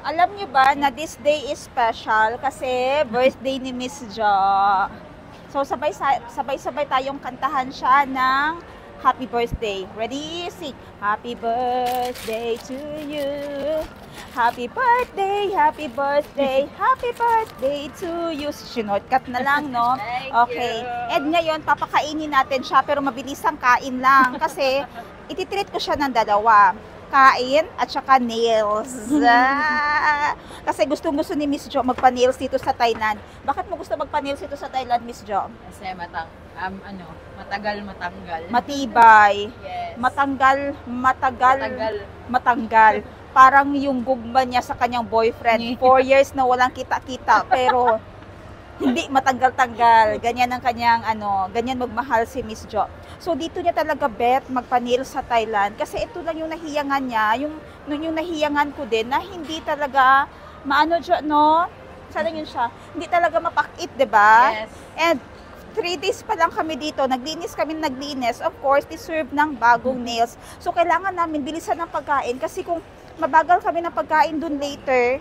Alam niyo ba na this day is special kasi birthday ni Miss Jo. So sabay-sabay tayong kantahan siya ng happy birthday. Ready? Sing. Happy birthday to you. Happy birthday, happy birthday, happy birthday to you. Shortcut na lang, no? Okay. And ngayon, papakainin natin siya pero mabilis ang kain lang kasi ititreat ko siya ng dalawa. Kain at saka nails. Kasi gustong-gusto ni Miss Jo magpa-nails dito sa Thailand. Bakit mo gusto magpa-nails dito sa Thailand, Miss Jo? Kasi matagal matanggal. Matibay. Yes. Matanggal. Parang yung gugma niya sa kanyang boyfriend. 4 years na walang kita-kita. Pero hindi matanggal-tanggal. Ganyan ang kanyang ganyan magmahal si Miss Jo. So dito niya talaga bet magpa-nail sa Thailand kasi ito lang yung nahiyangan niya, yung nahiyangan ko din na hindi talaga maano jo, no? Sana yun siya. Hindi talaga mapakit, 'di ba? Yes. And 3 days pa lang kami dito, naglinis. Of course, deserve ng bagong nails. So kailangan namin bilisan ng pagkain kasi kung mabagal kami ng pagkain dun later,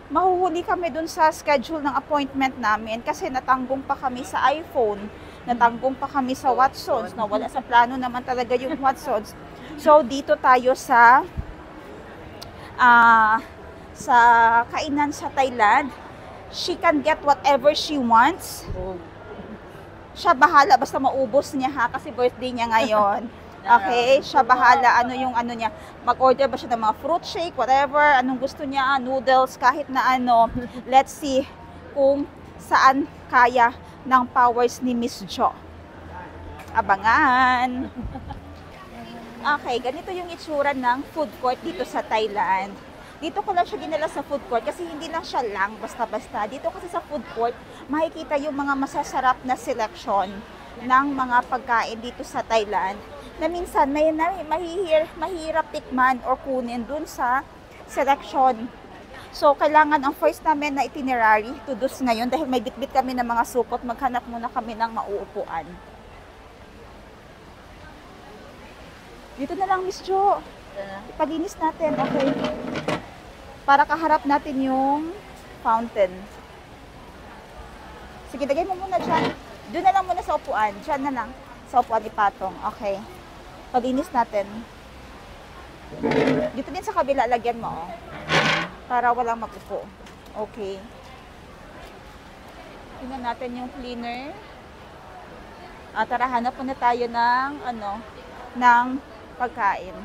mahuhuli kami dun sa schedule ng appointment namin kasi natanggong pa kami sa iPhone, natanggong pa kami sa Watsons, na wala sa plano naman talaga yung Watsons. So, dito tayo sa kainan sa Thailand. She can get whatever she wants. Siya bahala, basta maubos niya ha, kasi birthday niya ngayon. Okay, siya bahala yung niya. Mag-order ba siya ng mga fruit shake, whatever, anong gusto niya, noodles, kahit na ano. Let's see kung saan kaya ng powers ni Miss Jo. Abangan! Okay, ganito yung itsura ng food court dito sa Thailand. Dito ko lang siya dinala sa food court kasi hindi lang siya lang basta-basta. Dito kasi sa food court, makikita yung mga masasarap na selection ng mga pagkain dito sa Thailand na minsan mahirap tikman or kunin dun sa selection. So, kailangan ang first namin na itinerary to dus ngayon dahil may bitbit kami ng mga supot, maghanap muna kami ng mauupuan. Dito na lang, Miss Jo. Ipalinis natin, okay? Para kaharap natin yung fountain. Sige, lagay mo muna dyan. Doon na lang muna sa upuan. Dyan na lang. Sa upuan ipatong. Okay. Palinis natin. Dito din sa kabila, lagyan mo, oh. Para walang magupo. Okay. Tingnan natin yung cleaner. Tara, hanap muna tayo ng, ng pagkain.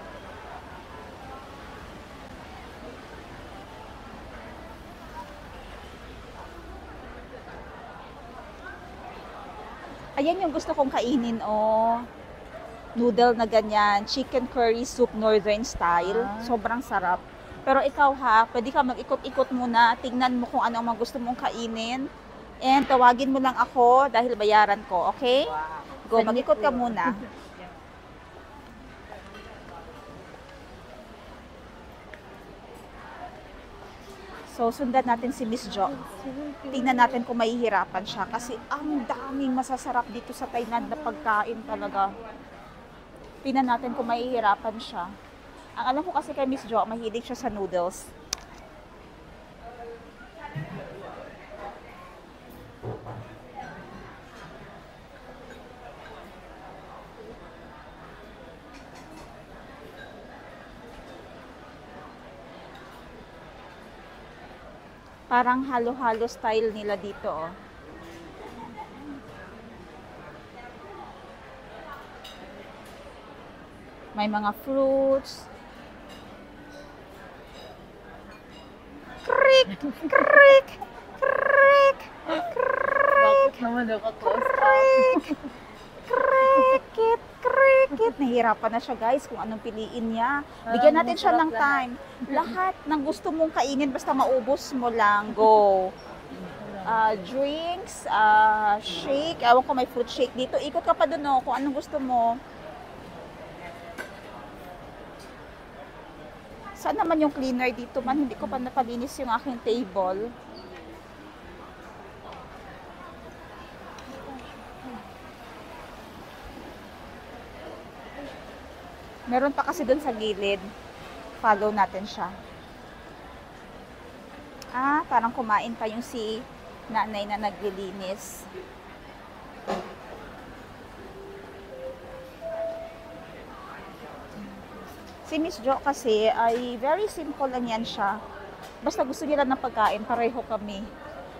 Ayan yung gusto kong kainin, oh. Noodle na ganyan. Chicken curry soup northern style. Sobrang sarap. Pero ikaw ha, pwede ka mag-ikot-ikot muna. Tingnan mo kung ano ang gusto mong kainin. And tawagin mo lang ako dahil bayaran ko, okay? Go, mag-ikot ka muna. So, sundan natin si Miss Jo. Tingnan natin kung mahihirapan siya. Kasi ang daming masasarap dito sa Thailand na pagkain talaga. Tingnan natin kung mahihirapan siya. Ang alam ko kasi kay Miss Jo, mahilig siya sa noodles. Parang halo-halo style nila dito, oh. May mga fruits. Krik! Krik! Krik! Bakit naman naka-close up? Cricket! Cricket! Nahihirapan na siya, guys, kung anong piliin niya. Bigyan natin siya ng time. Lahat ng gusto mong kainin, basta maubos mo lang. Go! Drinks, shake. Ewan ko, may fruit shake dito. Ikot ka pa dun, no, kung anong gusto mo. Saan naman yung cleaner dito man? Hindi ko pa napalinis yung aking table. Meron pa kasi dun sa gilid. Follow natin siya. Ah, parang kumain pa yung si nanay na naglilinis. Si Miss Jo kasi ay very simple lang yan siya. Basta gusto nila ng pagkain, pareho kami.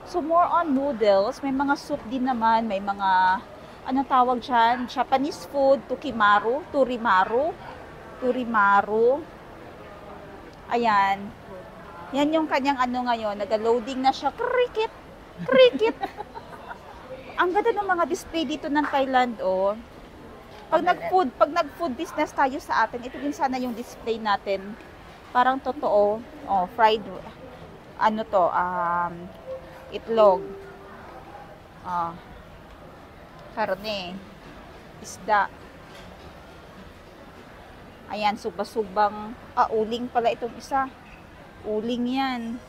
So more on noodles, may mga soup din naman, may mga, anong tawag dyan? Japanese food, turimaru. Ayan. Yan yung kanyang ano ngayon, nag-loading na siya. Cricket! Cricket! Ang ganda ng mga display dito ng Thailand, oh. Pag nag-food business tayo sa atin, ito din sana yung display natin. Parang totoo. Oh, fried, ano to, itlog. Karne. Isda. Ayan, suba-subang, uling pala itong isa. Uling yan.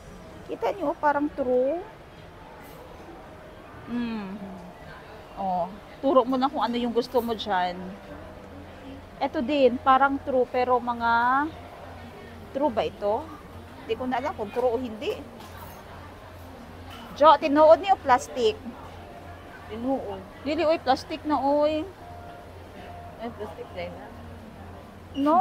Kita nyo, parang true. Oh, turo mo na kung ano yung gusto mo dyan. Ito din, parang true, pero mga true ba ito? Hindi ko na alam kung true o hindi. Jo, tinuod niyo plastic. Tinuod. Dili, oy, plastic na, oy. Ay, plastic din na. No.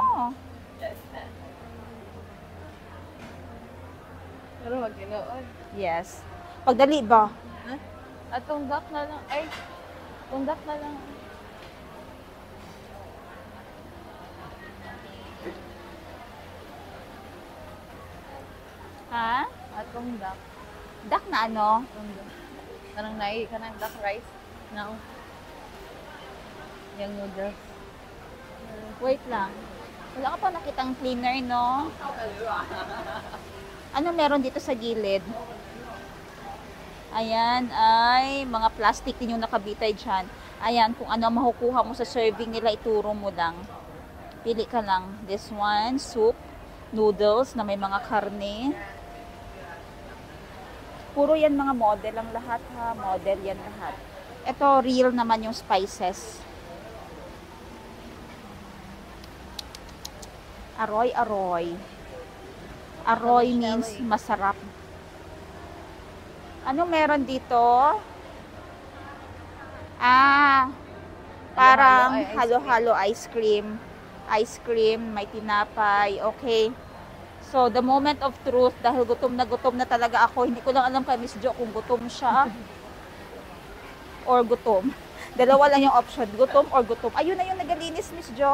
Pero wag tinuod. Yes. Pagdali ba? At tunggak na lang. Ay, tunggak na lang. Ha? At tunggak. Dak na ano? Tunggak. Kanang nai, kanang duck rice. Now. Yung noodles. Wait lang. Wala ka pa nakitang cleaner, no? Ano meron dito sa gilid? Ayan, ay mga plastic din yung nakabitay dyan. Ayan, kung ano makukuha mo sa serving nila, ituro mo lang. Pili ka lang. This one, soup, noodles na may mga karne. Puro yan mga model ang lahat, ha. Model yan lahat. Ito, real naman yung spices. Aroy, aroy. Aroy means masarap. Ano meron dito? Parang halo-halo ice cream. Ice cream, may tinapay. Okay. So, the moment of truth, dahil gutom na talaga ako, hindi ko lang alam kay Miss Jo kung gutom siya or gutom. Dalawa lang yung option, gutom or gutom. Ayun na yung nagalinis, Miss Jo.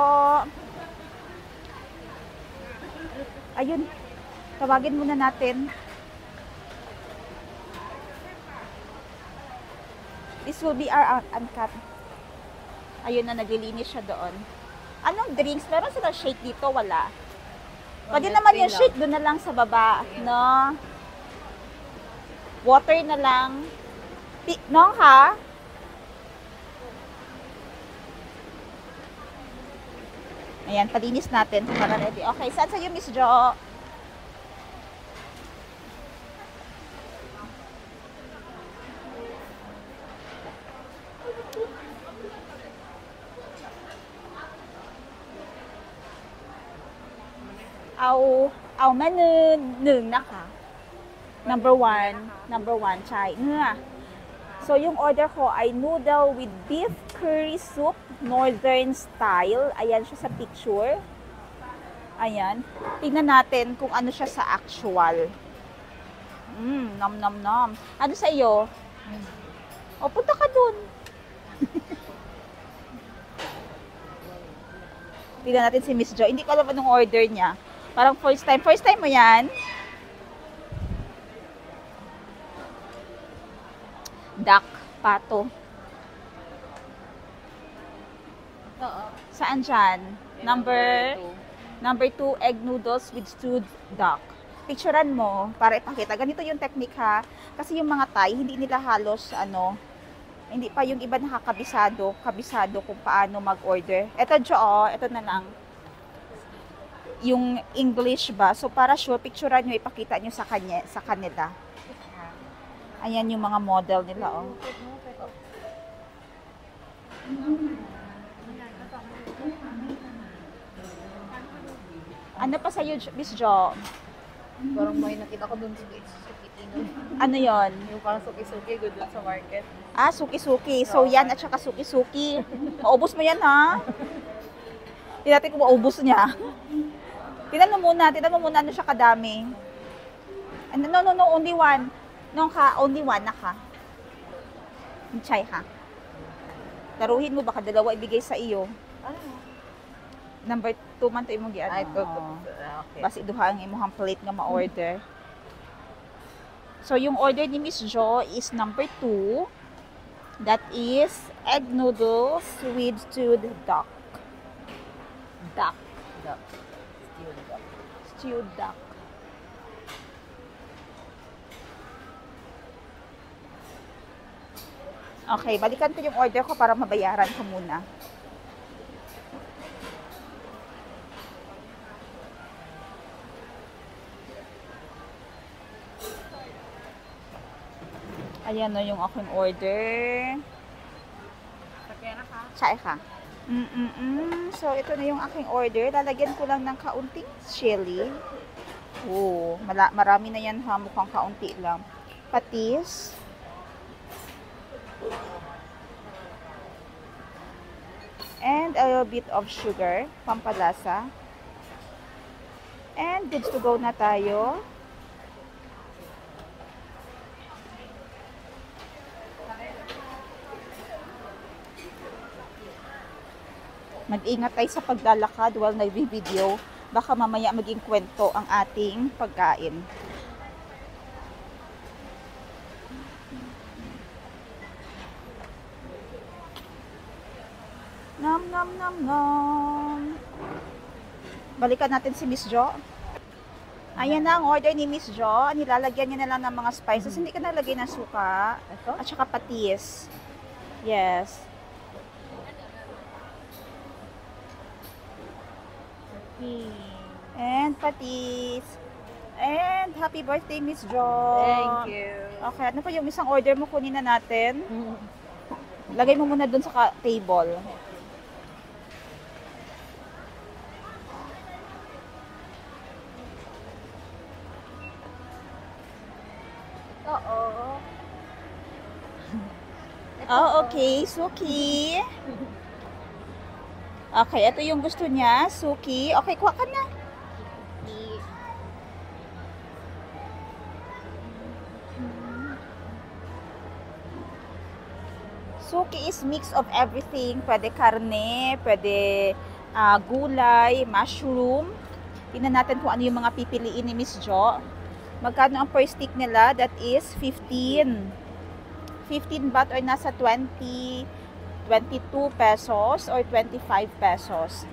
Ayun. Tawagin muna natin. This will be our uncut. Ayun na, naglilinis siya doon. Anong drinks? Meron sila shake dito? Wala. Pwede naman yung shake doon na lang sa baba. No? Water na lang. No, ha? Ayan, palinis natin para ready. Okay, saan sa'yo, Miss Jo?เอาแม่หนึ่งนะคะ number one ใช่เนื้อ so yung order ko ay noodle with beef curry soup northern style. Ayan siya sa picture. Ayan, tingnan natin kung ano siya sa actual. Nom nom nom. Ano sa iyo? O, punta ka dun. Tingnan natin si Miss Jo. Hindi ko alam anong order niya. Parang first time. First time mo yan? Duck, pato. Oo. Saan dyan? Number 2, egg noodles with stewed duck. Picturean mo para ipakita. Ganito yung technique, ha. Kasi yung mga Thai, hindi nila halos, hindi pa yung iba nakakabisado kung paano mag-order. Ito, Jo, ito na lang. Yung English ba? So, para sure, picturean nyo, ipakita nyo sa kanila. Ayan yung mga model nila, oh. Ano pa sa'yo, Miss Jo? Parang may nakita ko dun sa Kitino. Ano yon? Yung parang suki-suki, good luck sa market. Ah, suki-suki. So, yan at saka suki-suki. Maubos mo yan, ha? Hindi natin kung maubos niya. Tingnan mo muna ano siya kadami. No, only one. No, only one na ka. Chay, ha? Taruhin mo, baka dalawa ibigay sa iyo. Number 2 man to imong giano. Ay, okay. Basi duha ang imong plate nga ma-order. So, yung order ni Miss Jo is number 2. That is egg noodles with stewed duck. Duck. Stewed duck. Okay, balikan ko yung order ko para mabayaran ko muna. Ayan na yung aking order. Sakera ka? Chay ka. So, ito na yung aking order. Lalagyan ko lang ng kaunting chili. Oh, marami na yan ha. Mukhang kaunti lang. Patis. And a little bit of sugar. Pampalasa. And goods to go na tayo. Mag-ingat tayo sa paglalakad while nag-video. Baka mamaya maging kwento ang ating pagkain. Nom nom nom nom. Balikan natin si Miss Jo. Ayan na ang order ni Miss Jo. Nilalagyan niya na lang ng mga spices. Hindi ka nalagay ng suka. Ito? At saka patis. Yes. And patis. And happy birthday, Miss Jo. Thank you. Okay, ano pa yung isang order mo? Kunin na natin. Lagay mo muna dun sa table. Oo. Oh, okay. Suki. Okay, ito yung gusto niya. Suki. Okay, kuha ka na. Suki is mix of everything. Pwede karne, pwede gulay, mushroom. Tingnan natin kung ano yung mga pipiliin ni Miss Jo. Magkano ang per stick nila? That is 15. 15 baht or nasa 22 pesos or 25 pesos.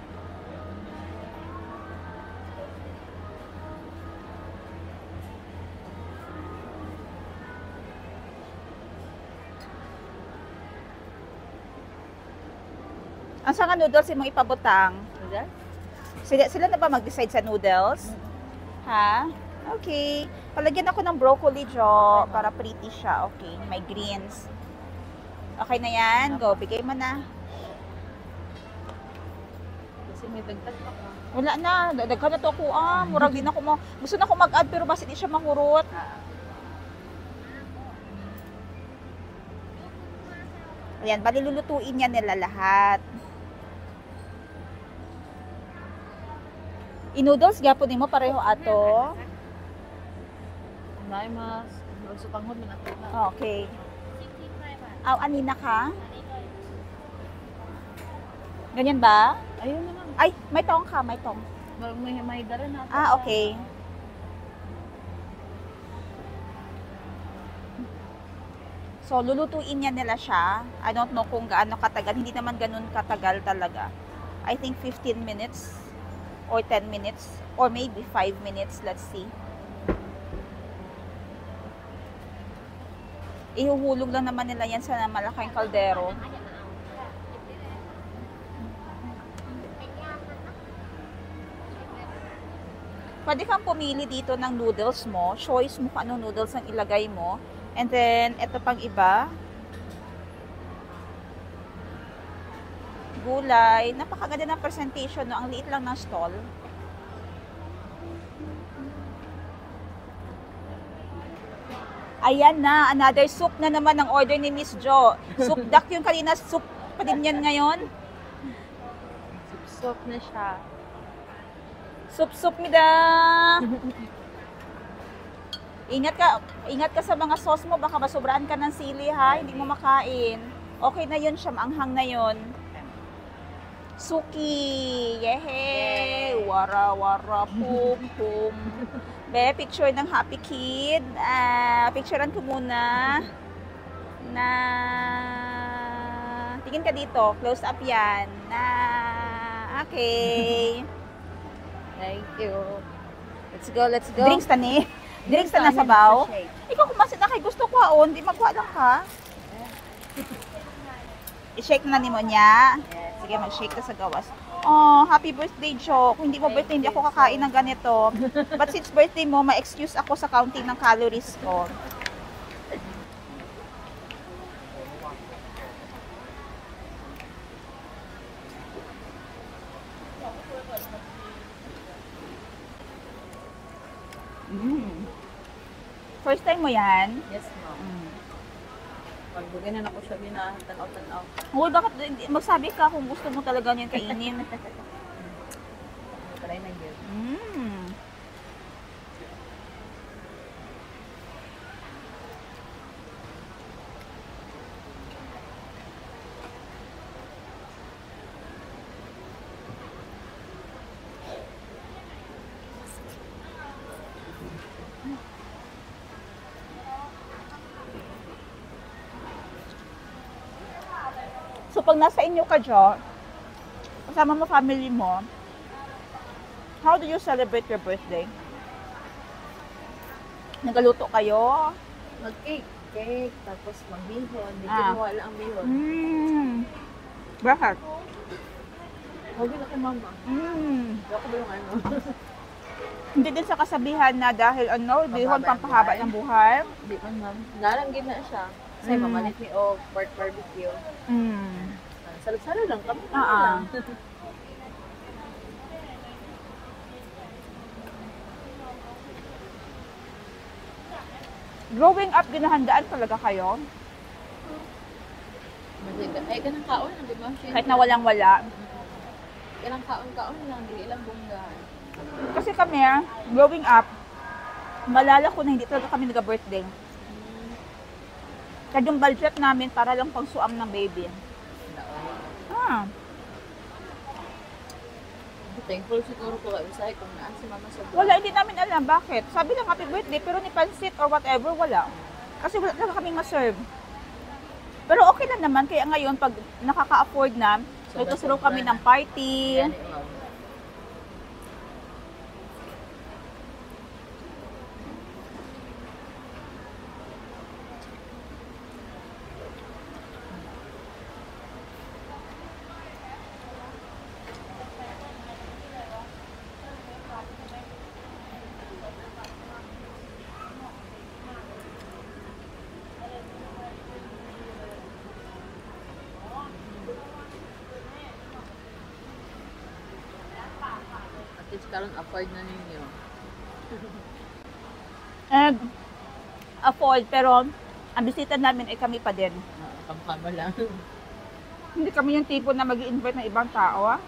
Ang sanga noodles imong ipabutang? Sila na ba mag-decide sa noodles? Ha? Okay. Palagyan ako ng broccoli, Jo, para pretty siya. Okay, may greens. Okay na yan? Go, bigay mo na. Kasi may dagdag pa ka. Wala na, daghan na to ako. Murag din ako mo. Gusto na ako mag-add pero basta di siya mahurot. Ayan, bali lulutuin niya nila lahat. I-noodles gyapon nimo pareho ato. Nay mas magsutanghod man ato na. Okay. Aw, anina ka? Ganyan ba? Ayun na lang. Ay, may tong ka, may tong. May dara na. Okay. So, lulutuin niya nila siya. I don't know kung gaano katagal. Hindi naman ganun katagal talaga. I think 15 minutes or 10 minutes or maybe 5 minutes. Let's see. Ihuhulog lang naman nila yan sa malaking kaldero. Pwede kang pumili dito ng noodles mo. Choice mo kung anong noodles ang ilagay mo. And then, ito pang iba. Gulay. Napakaganda ng presentation, no? Ang liit lang ng stall. Ayan na, another soup na naman ang order ni Miss Jo. Soup duck yung kanina, soup pa din yan ngayon. Soup na siya. Soup mida. Ingat ka sa mga sauce mo, baka masobrahan ka ng sili ha, hindi mo makain. Okay na yun siya, maanghang na yun. Suki! Yehe! Wara, wara, pum, pum. Be, picture ng happy kid. Picturean ko muna. Tingin ka dito. Close up yan. Okay. Thank you. Let's go, let's go. Drinks ta ni. Drinks ta na sabaw. Ikaw kumasit na kay gusto ko aon. Di magwa lang ka. I-shake na nimo niya. Sige, mag-shake ka sa gawas. Oh, happy birthday, Jo. Kung hindi mo birthday, hindi ako kakain ng ganito. But since birthday mo, ma-excuse ako sa counting ng calories ko. First time mo yan? Yes, ma'am. Pagbugay na ako siya na tanaw-tanaw. Uy, bakit magsabi ka kung gusto mo talaga niyan kainin? Try na yun. So, pag nasa inyo ka, Jo, kasama mo family mo, how do you celebrate your birthday? Nagaluto kayo? Mag-cake. Cake, tapos magbihon. Hindi Ah. ko wala ang bihon. Bakit? Huwag na kay mama. Ako ba yung ano? Hindi din sa kasabihan na dahil bihon pampahaba ng buhay. Hindi man, ma'am. Nalanggin na siya. Kasi mamalit ni O, pork barbecue. Salo-salo lang kami. Growing up, ginahandaan talaga kayo? Ay, ganang kaon lang, di ba? Kahit na walang-wala. Ganang kaon-kaon lang, di ilang bunggahan. Kasi kami, growing up, malala ko na hindi talaga kami nag-birthday. Kaya yung budget namin para lang pang suam ng baby. Thankful siguro ko kayo sa kung naan si mama sa Wala, hindi namin alam bakit. Sabi lang happy birthday, pero ni pansit or whatever, wala. Kasi wala talaga kaming ma-serve. Pero okay lang naman, kaya ngayon, pag nakaka-afford na, nagtusuro kami ng party. Yan, ma'am. At least karon afford na ninyo. Afford, pero ang bisita namin ay kami pa din. Kampama lang. Hindi kami yung tipo na mag-i-invite ng ibang tao, ah.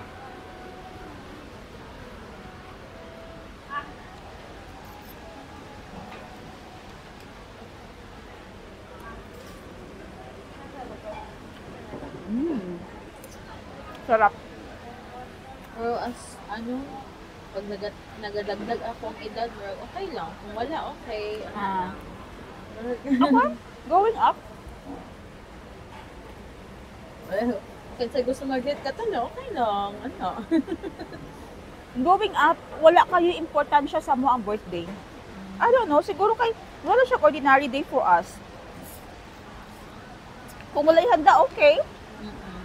Sarap. Pero as ano, pag nagadagdag akong edad, okay lang. Kung wala, okay. Ako, going up, Well, kasi gusto mag-date ka tala, okay lang. Ano? going up, wala kayo importansya sa mo ang birthday. I don't know, siguro wala siya ordinary day for us. Kung wala yung handa, okay.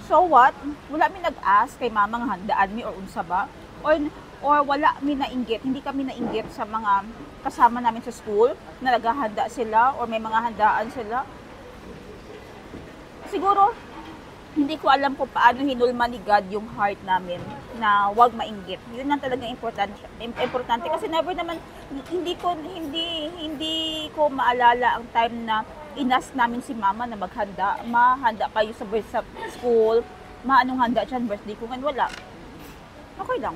So what? Wala mi nag-ask kay mama nga handaan mi or unsa ba? Or wala mi nainggit, hindi kami nainggit sa mga kasama namin sa school na naghahanda sila or may mga handaan sila. Siguro, hindi ko alam kung paano hinulma ni God yung heart namin na wag mainggit. Yun lang talaga importante kasi never naman hindi ko ko maalala ang time na inas namin si mama na maghanda. Ma, handa kayo sa school. Ma, anong handa dyan? Birthday ko ngayon, wala. Okay lang.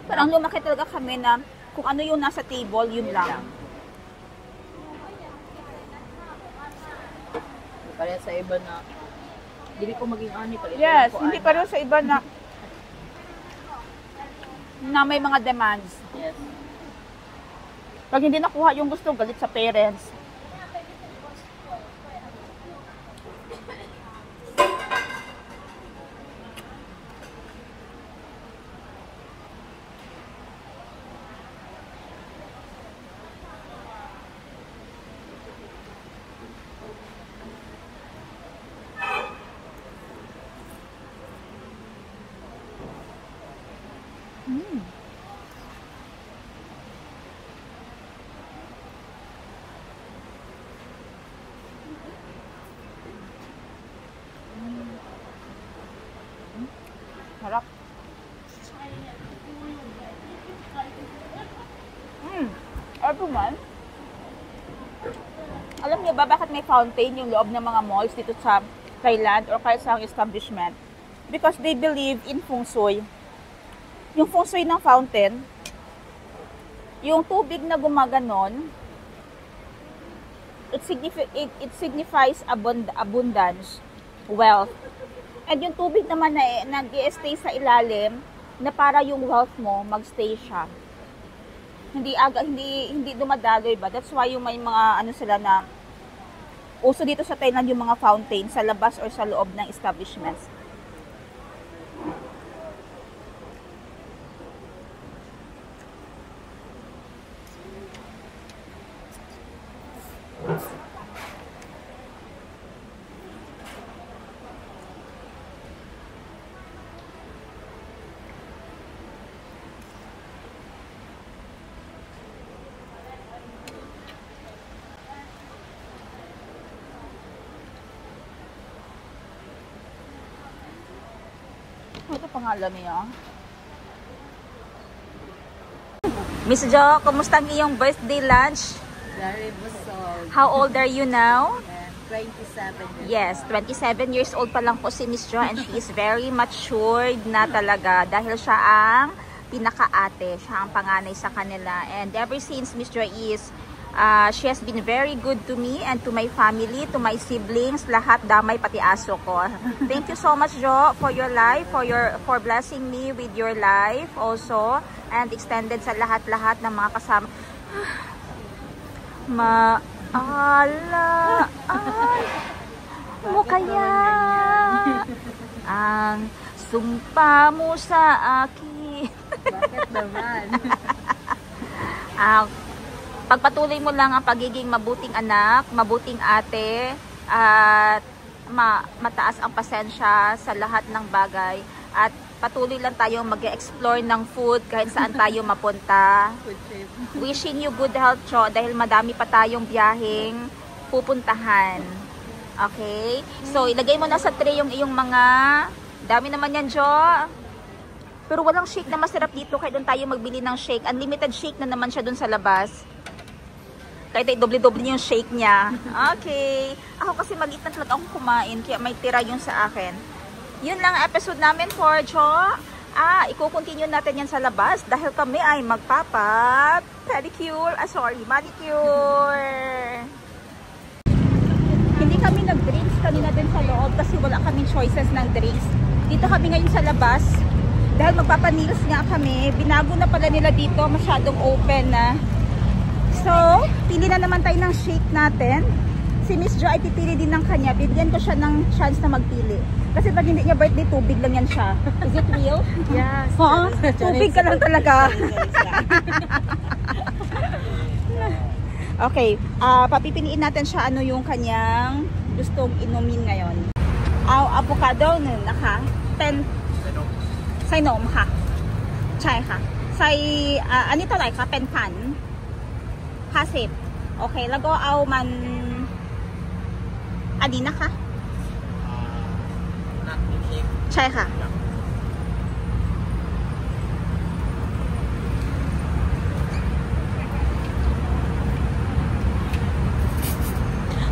Parang lumaki talaga kami na kung ano yung nasa table, yun lang. Kaya sa iba na, hindi ko maging ani pala. Yes, hindi pa rin sa iba na may mga demands. Yes. Pag hindi nakuha yung gusto, galit sa parents. Harap. Everyone, alam niyo ba bakit may fountain yung loob ng mga malls dito sa Thailand or kahit sa establishment? Because they believe in feng shui. Yung feng shui ng fountain, yung tubig na gumaganon, it signifies abundance, wealth. And yung tubig naman na nag-i-stay sa ilalim, na para yung wealth mo, magstay siya. Hindi dumadaloy ba? That's why yung may mga ano sila na uso dito sa Thailand yung mga fountain sa labas or sa loob ng establishments. Ito pangalan niya. Miss Jo, kumusta ang iyong birthday lunch? Very busog. How old are you now? 27 years. Yes, 27 years old pa lang po si Miss Jo and she is very matured na talaga dahil siya ang pinaka-ate, siya ang panganay sa kanila. And ever since Miss Jo is she has been very good to me and to my family, to my siblings, lahat damay pati aso ko. Thank you so much Jo for your life, for blessing me with your life also and extended sa lahat-lahat ng mga kasama. Maalala mo kaya ang sumpa mo sa akin. Bakit naman? Pagpatuloy mo lang ang pagiging mabuting anak, mabuting ate, at mataas ang pasensya sa lahat ng bagay. At patuloy lang tayong mag-explore ng food kahit saan tayo mapunta. Wishing you good health, Jo, dahil madami pa tayong biyaheng pupuntahan. Okay? So, ilagay mo na sa tray yung iyong mga... Dami naman yan, Jo. Pero walang shake na masarap dito, kaya doon tayo magbili ng shake. Unlimited shake na naman siya doon sa labas. Kahit ay doble-doble yung shake niya. Okay. Ako kasi maliit na talaga akong kumain, kaya may tira yung sa akin. Yun lang ang episode namin for Jo. Iko-continue natin yan sa labas dahil kami ay magpapa-pedicure, manicure. Hindi kami nag-drinks kanina din sa loob kasi wala kaming choices ng drinks. Dito kami ngayon sa labas dahil magpapa-nails nga kami. Binago na pala nila dito, masyadong open na. So, pili na naman tayo ng shake natin. Si Miss Jo ay pipili din ng kanya. Bigyan ko siya ng chance na magpili. Kasi pag hindi niya birthday, tubig lang yan siya. Is it real? Yes. Oo, tubig ka lang talaga. Okay, papipiliin natin siya ano yung kanyang gustong inumin ngayon. Avocado nun, naka, pen, sainom ha. Chai ha. Say, anito like ha, pen pan. Hasip. Okay, lago au man adina ka? Chai ka.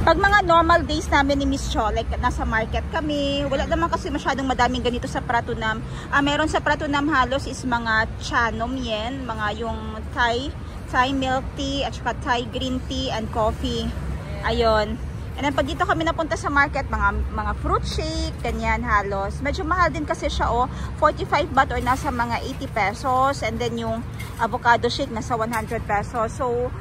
Pag mga normal days namin ni Miss Cho, like nasa market kami, wala naman kasi masyadong madaming ganito sa Pratunam. Meron sa Pratunam halos is mga chanom yen, mga yung Thai milk tea, at saka Thai green tea and coffee. Ayun. And then pag dito kami napunta sa market, mga fruit shake, ganyan halos. Medyo mahal din kasi siya 45 baht or nasa mga 80 pesos. And then yung avocado shake nasa 100 pesos. So,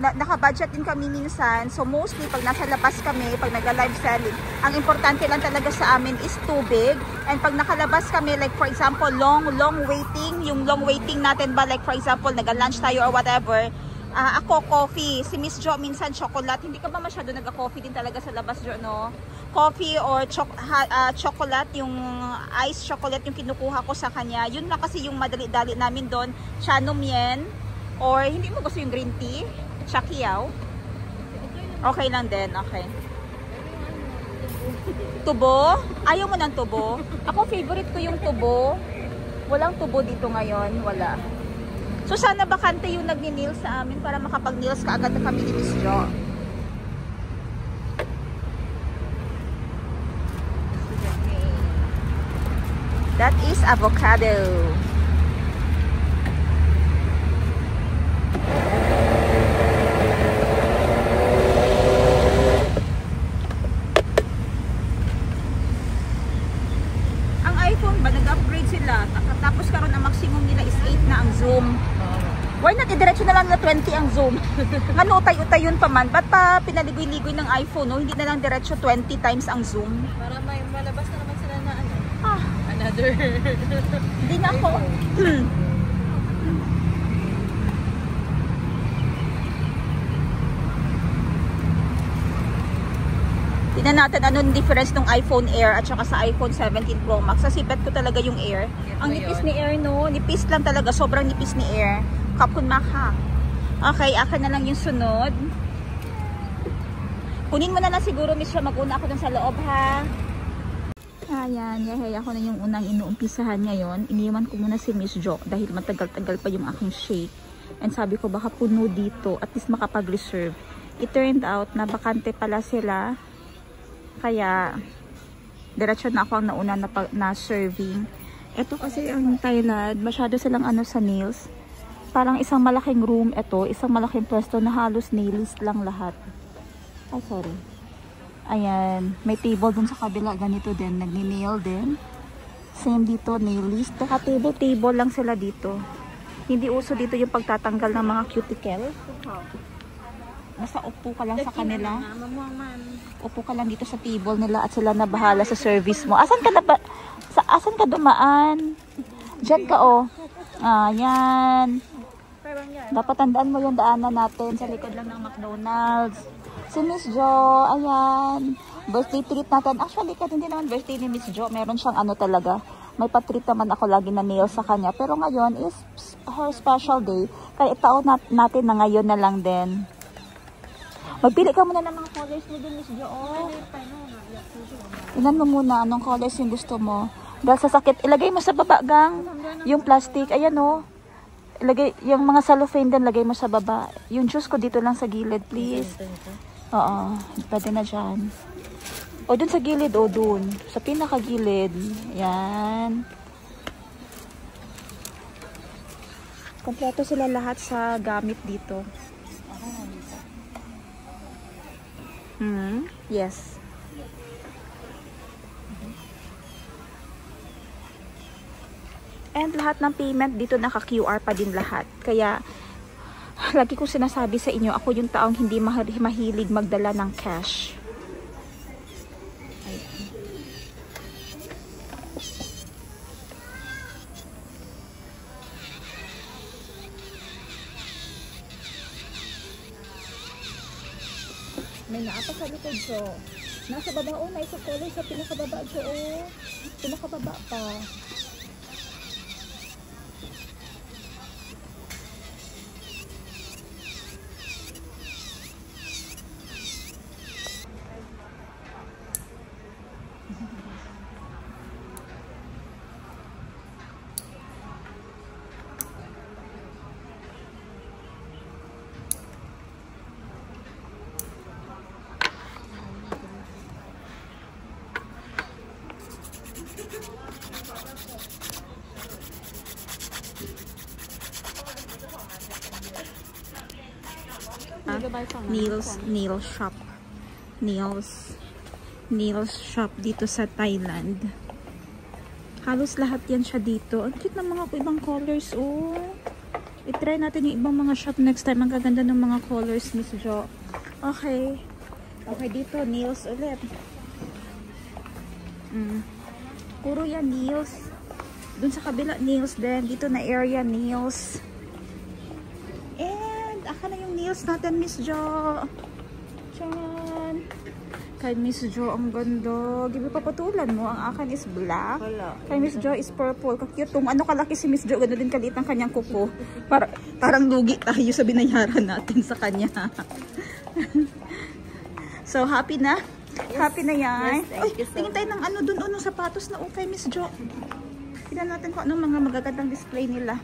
naka-budget din kami minsan. So, mostly pag nasa labas kami, pag nag-live selling, ang importante lang talaga sa amin is tubig. And pag nakalabas kami, like for example, long waiting, yung long waiting natin ba, like for example, nag-lunch tayo or whatever, ako coffee, si Miss Jo minsan chocolate. Hindi ka ba masyado nag-coffee din talaga sa labas, Jo, no? Coffee or chocolate, yung ice chocolate yung kinukuha ko sa kanya. Yun lang kasi yung madali-dali namin doon. Chanom yen. Or hindi mo gusto yung green tea? Chakiao? Okay lang din, okay. Tubo? Ayaw mo ng tubo? Ako favorite ko yung tubo. Walang tubo dito ngayon, wala. So sana bakante yung nagni-nails sa amin para makapag-nails ka agad na kami ni Miss Jo. That is avocado. Ang iPhone ba nag-upgrade sila? Tapos karon ang maximum nila is 8 na ang zoom. Why not idiretso na lang na 20 ang zoom? Ano, utay-utay yun pa man. Ba't pa pinaligoy-ligoy ng iPhone, no? Hindi na lang diretso 20 times ang zoom. Para may malabas na naman sila na ano. Another. Hindi na ako. Tingnan natin anong difference ng iPhone Air at saka sa iPhone 17 Pro Max. Kasi bet ko talaga yung Air. Ang nipis ni Air, no? Nipis lang talaga. Sobrang nipis ni Air. Kapun maka. Okay, akin na lang yung sunod. Kunin mo na lang siguro, Miss, mag-una ako dun sa loob, ha? Ayan, yahay ako na yung unang inuumpisahan ngayon. Iniwan ko muna si Miss Jo dahil matagal-tagal pa yung aking shake. And sabi ko baka puno dito, at least makapag-reserve. It turned out na bakante pala sila. Kaya, diretso na ako ang nauna na serving. Ito kasi ang Thailand, masyado silang ano sa nails. Parang isang malaking room ito, isang malaking pwesto na halos nailist lang lahat. Ay, sorry. Ayan, may table dun sa kabila, ganito din, nagni-nail din. Same dito, nailist. Table lang sila dito. Hindi uso dito yung pagtatanggal ng mga cuticle. Basta upo ka lang sa kanila. Upo ka lang dito sa table nila at sila na bahala sa service mo. Asan ka na ba? Asan ka dumaan? Diyan ka, oh. Ayan. Dapat tandaan mo yung daanan natin sa likod lang ng McDonald's. Si Miss Jo, ayan. Birthday treat natin. Actually, hindi naman birthday ni Miss Jo. Meron siyang ano talaga. May patreat naman ako lagi na nail sa kanya. Pero ngayon is her special day. Kaya itaon natin na ngayon na lang din. Magpili ka muna ng mga colors mo din, Miss Jo. Oh. Tingnan mo muna anong colors yung gusto mo. Dahil sa sakit, ilagay mo sa baba, gang. Yung plastic, ayan oh. Ilagay, yung mga cellophane din, lagay mo sa baba. Yung juice ko dito lang sa gilid, please. Oo, pwede na dyan. O, dun sa gilid, o dun. Sa pinakagilid. Yan. Kompleto sila lahat sa gamit dito. Yes. And lahat ng payment dito naka-QR pa din lahat. Kaya, lagi ko sinasabi sa inyo, ako yung taong hindi mahilig magdala ng cash. May naapa sa likod, so. Nasa baba, oh, nasa color sa pinakababa, so, oh. Pinakababa pa. nail shop. Nails shop dito sa Thailand. Halos lahat yan siya dito. Ang cute ng mga ibang colors, oh. I-try natin yung ibang mga shop next time. Ang gaganda ng mga colors, Miss Jo. Okay. Okay, dito, nails ulit. Puro yan, nails. Dun sa kabila, nails din. Dito na area, nails. And, aka na yung nails natin, Miss Jo. Tiyan. Kay Miss Jo, ang ganda. Give me papatulan mo. Ang akin is black. Kay Miss Jo is purple. Kakute. Ano kalaki si Miss Jo, ganda din kalit ang kanyang kuko. Parang lugi tayo sa binayaran natin sa kanya. So, happy na? Yes. Happy na yan? Yes, tingin tayo ng ano dun, ng sapatos na okay, Miss Jo. Tignan natin kung anong mga magagandang display nila.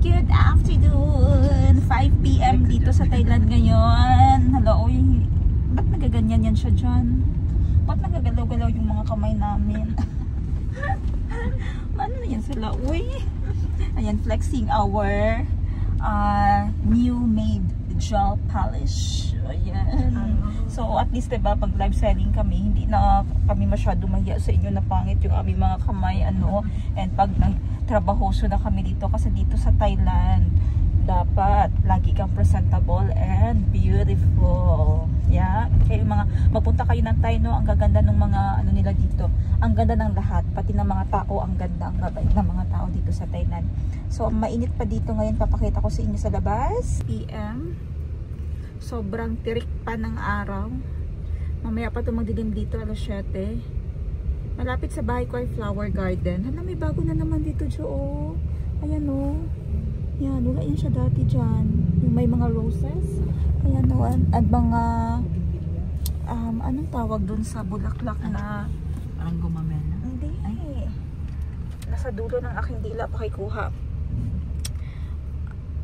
Good afternoon! 5 PM dito sa Thailand ngayon. Hello, uy. Ba't nagaganyan yan siya dyan? Ba't nagagalaw-galaw yung mga kamay namin? Ano na yan sila, uy? Ayan, flexing our new made gel polish. Ayan. So, at least, diba, pag live selling kami, hindi na kami masyado mahiya sa inyo na pangit yung aming mga kamay, ano. And pag nagtrabahoso na kami dito, kasi dito sa Thailand, dapat lagi kang presentable and beautiful. Yeah. Kaya yung mga, magpunta kayo ng Thai, no, ang gaganda ng mga, ano nila dito. Ang ganda ng lahat, pati ng mga tao, ang ganda, ang mabait ng mga tao dito sa Thailand. So, mainit pa dito ngayon, papakita ko sa inyo sa labas. PM. Sobrang tirik pa ng araw. Mamaya pa ito magdilim dito, alas 7. Malapit sa bahay ko ay flower garden. Hala, may bago na naman dito, Jo. Ayan, o. Yan, wala yan siya dati dyan. Yung may mga roses. Ayan, o. At mga, anong tawag dun sa bulaklak na... Parang gumamela. Hindi. Ay. Nasa dulo ng aking dila pa kuha.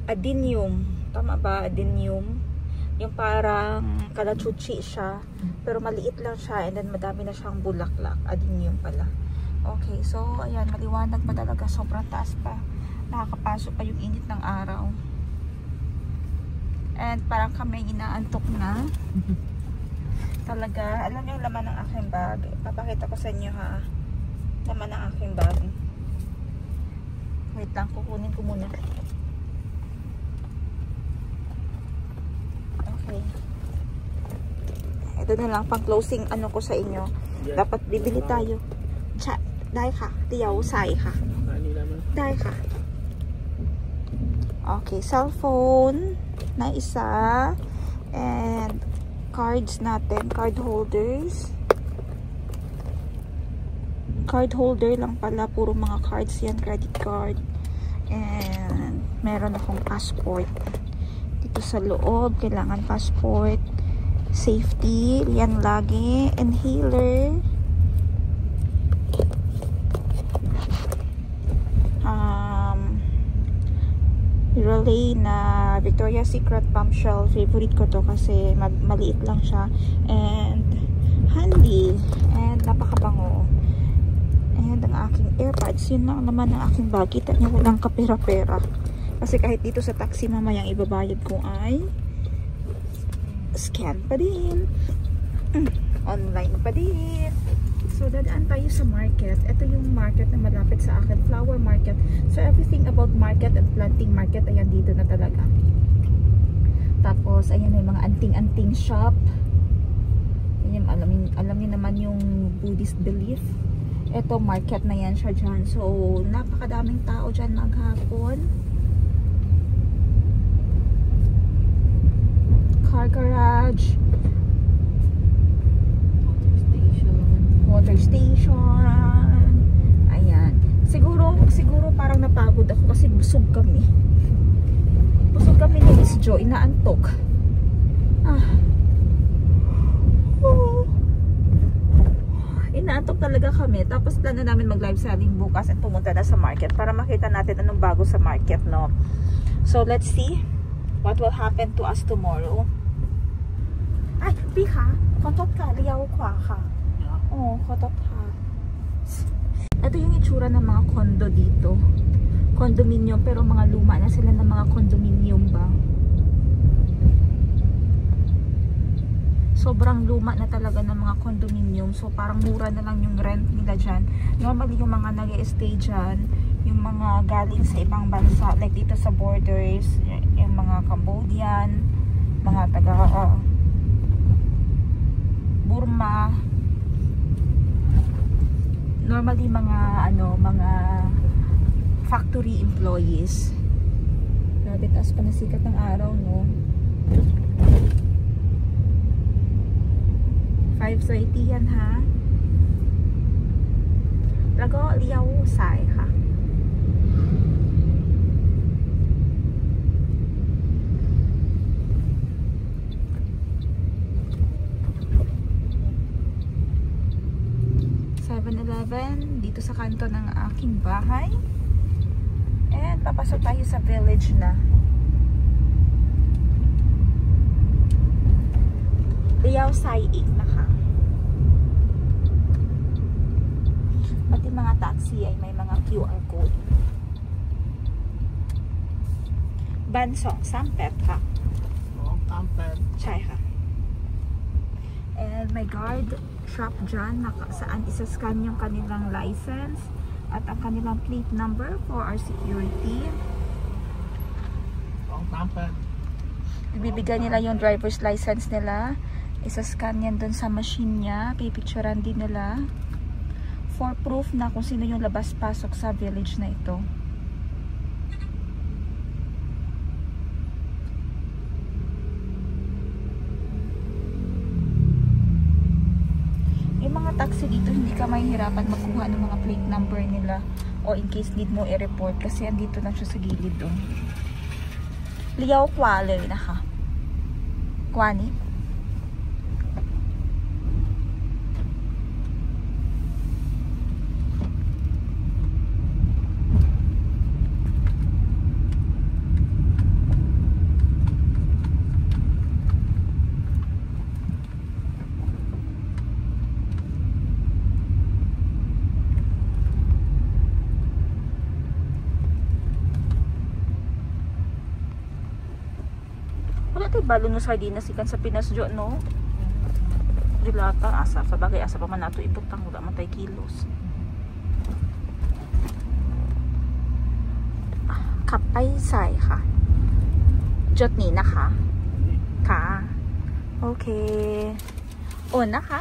Adenium. Tama ba? Adenium. Yung parang kalachuchi siya. Pero maliit lang siya. And then madami na siyang bulaklak. Adenium pala. Okay. So, ayan. Maliwanag pa talaga. Sobrang taas pa. Nakakapasok pa yung init ng araw. And parang kami inaantok na. Talaga. Alam niyo yung laman ng aking bag. Papakita ko sa inyo, ha. Laman ng aking bag. Wait lang. Kukunin ko muna. Okay. Ito na lang pang closing ano ko sa inyo. Dapat bibili tayo. Chat. Dai ka. Tiyaw sai ka. Dai ka. Okay. Cellphone na isa. And cards natin. Card holders. Card holder lang pala. Puro mga cards yan. Credit card. And meron akong passport. Dito sa loob. Kailangan passport. Safety. Yan lagi. Inhaler. Relay na Victoria's Secret bombshell. Favorite ko to kasi maliit lang siya. And handy. And napakabango. And ang aking AirPods. Yun lang naman ang aking bag. Kita nyo walang kapera-pera. Kasi kahit dito sa taxi mamayang ibabayad ko ay scan pa din. Online pa din. So, dadaan tayo sa market. Ito yung market na malapit sa akin. Flower market. So, everything about market and planting market, ayan dito na talaga. Tapos, ayan may mga anting-anting shop. Ayan, alam niyo naman yung Buddhist belief. Ito, market na yan siya dyan. So, napakadaming tao dyan maghapon. Car garage. Water station. Ayan. Siguro parang napagod ako kasi busog kami. Busog kami ni Miss Jo. Inaantok. Inaantok talaga kami. Tapos plano namin mag-live selling bukas at pumunta na sa market para makita natin anong bago sa market, no? So, let's see what will happen to us tomorrow. Ay, Pika. Kontot ka. Liyaw kwa ka. Oh, kotot ha. Ito yung itsura ng mga condo dito. Condominium, pero mga luma na sila ng mga condominium ba. Sobrang luma na talaga ng mga condominium. So parang mura na lang yung rent nila dyan. Normally yung mga nag-stay dyan, yung mga galing sa ibang bansa, like dito sa borders, yung mga Cambodian, mga taga Burma. Normally mga mga factory employees. Grabe, taas pa na sikat ng araw, no? 5:30 yan, ha? Lago liao sai, ha? Dito sa kanto ng aking bahay. And papasok tayo sa village na. Liao Sai 8 na ka. Pati mga taxi ay may mga QR code. Bansong Sampet ka. Oh, Sampet. Chay ka. And may guard shop dyan na saan isa-scan yung kanilang license at ang kanilang plate number for our security. Oh, Sampet. Ibibigay nila yung driver's license nila. Isa-scan yan dun sa machine niya. Pipicturean din nila for proof na kung sino yung labas-pasok sa village na ito. Yung mga taxi dito, hindi ka mahihirapan magkuha ng mga plate number nila o in case need mo i-report kasi andito na siya sa gilid doon. Liao Kuala na ka. Kwani? Wala tayo balo no sardinas ikan sa Pinas jo, no? Dilata, asa sa bagay, asa pa man nato ibutang, wala man tayo kilos. Kapay say ha. Jot ni na ka. Ka. Okay. O na ka.